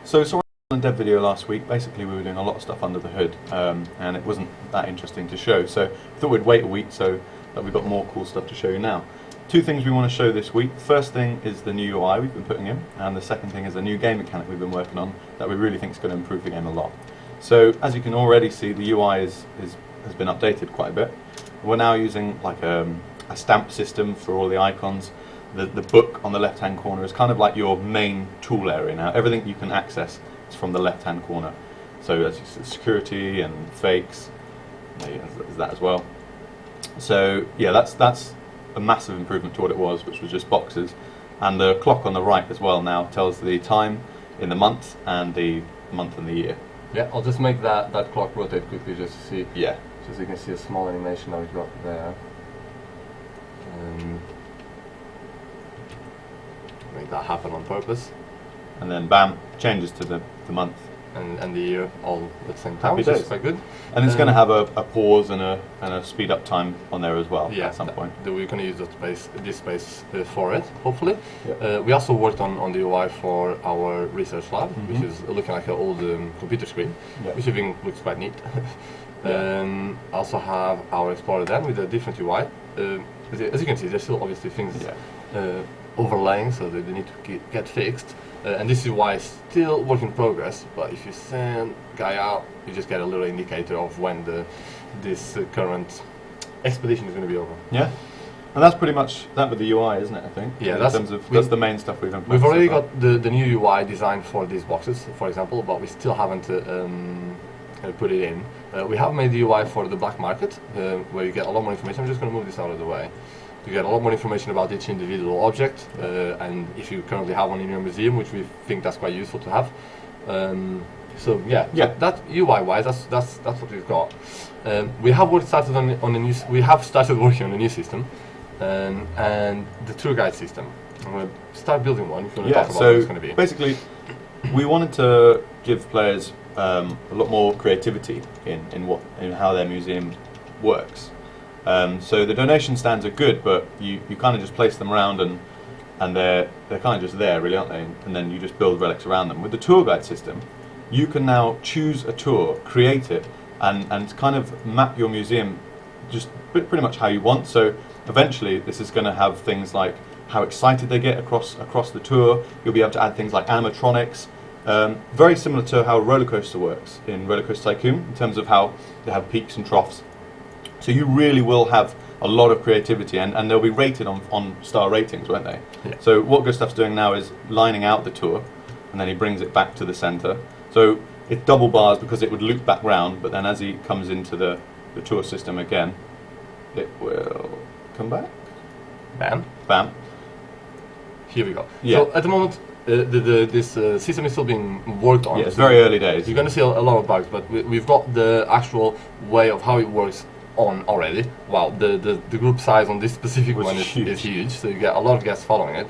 So sorry on a dev video last week. Basically, we were doing a lot of stuff under the hood, and it wasn't that interesting to show. So I thought we'd wait a week so that we've got more cool stuff to show you now. Two things we want to show this week. First thing is the new UI we've been putting in, and the second thing is a new game mechanic we've been working on that we really think is going to improve the game a lot. So as you can already see, the UI has been updated quite a bit. We're now using like a stamp system for all the icons. The book on the left-hand corner is kind of like your main tool area now. Everything you can access is from the left-hand corner. So as you see, security and fakes, there's that as well. So yeah, that's a massive improvement to what it was, which was just boxes. And the clock on the right as well now tells the time in the month and the year. Yeah, I'll just make that clock rotate quickly just to see. Yeah. Just so you can see a small animation that we got there. Make that happen on purpose. And then bam, changes to the month. And the year all at the same time, Happy which days. is quite good. And it's going to have a pause and a speed up time on there as well at some point. We're going to use this space for it, hopefully. Yeah. We also worked on the UI for our research lab, which is looking like an old computer screen, which I think looks quite neat. Also have our Explorer then with a different UI. As you can see, there's still obviously things overlaying, so they need to get fixed. And this is why it's still work in progress, but if you send guy out, you just get a little indicator of when this current expedition is going to be over. Yeah, and that's pretty much that with the UI, isn't it, I think? Yeah, that's the main stuff we've implemented. We've already got the new UI designed for these boxes, for example, but we still haven't put it in. We have made the UI for the black market, where you get a lot more information. I'm just going to move this out of the way. You get a lot more information about each individual object, and if you currently have one in your museum, which we think that's quite useful to have. So that UI-wise, that's what we've got. We have started working on a new system, and the tour guide system. I'm going to start building one. If you want to talk about what it's going to be. Basically, we wanted to give players a lot more creativity in how their museum works. So the donation stands are good, but you kind of just place them around and they're kind of just there, really, aren't they? And then you just build relics around them. With the tour guide system, you can now choose a tour, create it, and kind of map your museum just pretty much how you want. So eventually, this is going to have things like how excited they get across the tour. You'll be able to add things like animatronics. Very similar to how a roller coaster works in Roller Coaster Tycoon, in terms of how they have peaks and troughs. So you really will have a lot of creativity, and they'll be rated on star ratings, won't they? Yeah. So what Gustav's doing now is lining out the tour, and then he brings it back to the centre. So it double bars because it would loop back round, but then as he comes into the tour system again, it will come back. Bam. Bam. Here we go. Yeah. So at the moment, this system is still being worked on. Yeah, it's very early days. You're going to see a lot of bugs, but we've got the actual way of how it works on already. Wow, the group size on this specific one is huge, so you get a lot of guests following it.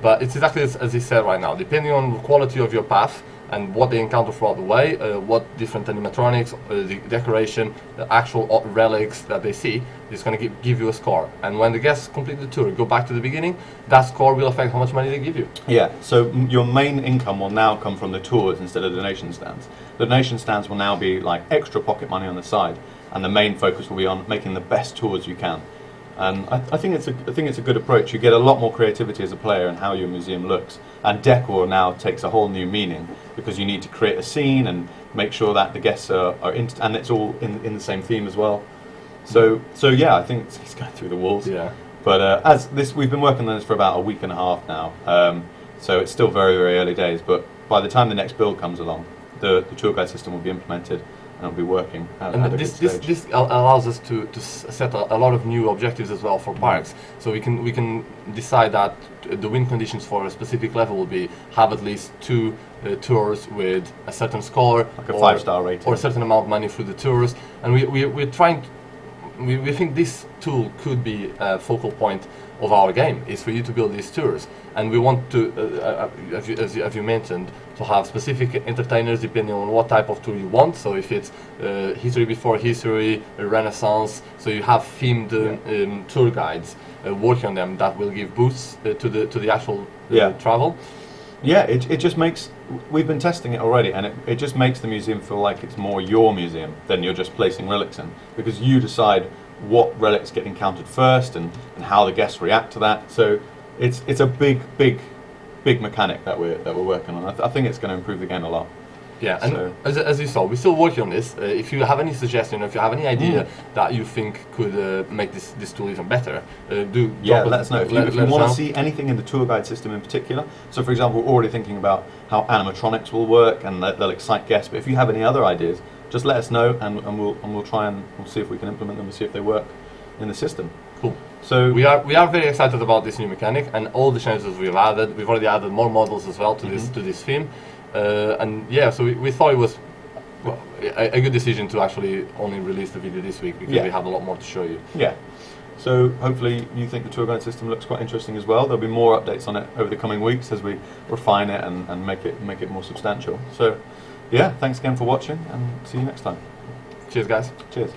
But it's exactly as he said right now, depending on the quality of your path and what they encounter throughout the way, what different animatronics, the decoration, the actual relics that they see, it's going to give you a score. And when the guests complete the tour, go back to the beginning, that score will affect how much money they give you. Yeah, so your main income will now come from the tours instead of the donation stands. The donation stands will now be like extra pocket money on the side, and the main focus will be on making the best tours you can. And I think it's a good approach. You get a lot more creativity as a player in how your museum looks, and decor now takes a whole new meaning because you need to create a scene and make sure that the guests are and it's all in the same theme as well. So yeah, I think it's going through the walls. Yeah. But we've been working on this for about a week and a half now, so it's still very, very early days. But by the time the next build comes along, the tour guide system will be implemented. And it'll be working. And this allows us to set a lot of new objectives as well for parks. So we can decide that the win conditions for a specific level will be have at least 2 tours with a certain score, like a 5-star rating, or a certain amount of money through the tours. And we're trying. We think this tool could be a focal point of our game, is for you to build these tours. And we want to, as you mentioned, to have specific entertainers depending on what type of tour you want. So if it's history before history, Renaissance, so you have themed working on them that will give boosts to the actual travel. Yeah, it just makes, we've been testing it already, and it just makes the museum feel like it's more your museum than you're just placing relics in, because you decide what relics get encountered first and how the guests react to that. So it's a big mechanic that we're working on. I think it's going to improve the game a lot. Yeah, and So- as you saw, we're still working on this. If you have any suggestion, if you have any idea that you think could make this tool even better, do Yeah, drop let us know. If you let us want know. to see anything in the tour guide system in particular, so for example, we're already thinking about how animatronics will work and they'll excite guests, but if you have any other ideas, just let us know and we'll try and we'll see if we can implement them and see if they work in the system. Cool. So We are very excited about this new mechanic and all the changes we've added. We've already added more models as well to this theme, and yeah, so we thought it was a good decision to actually only release the video this week because Yeah. we have a lot more to show you. yeah. So hopefully you think the tour guide system looks quite interesting as well. There'll be more updates on it over the coming weeks as we refine it and make it more substantial. So yeah, thanks again for watching and see you next time. Cheers, guys. Cheers.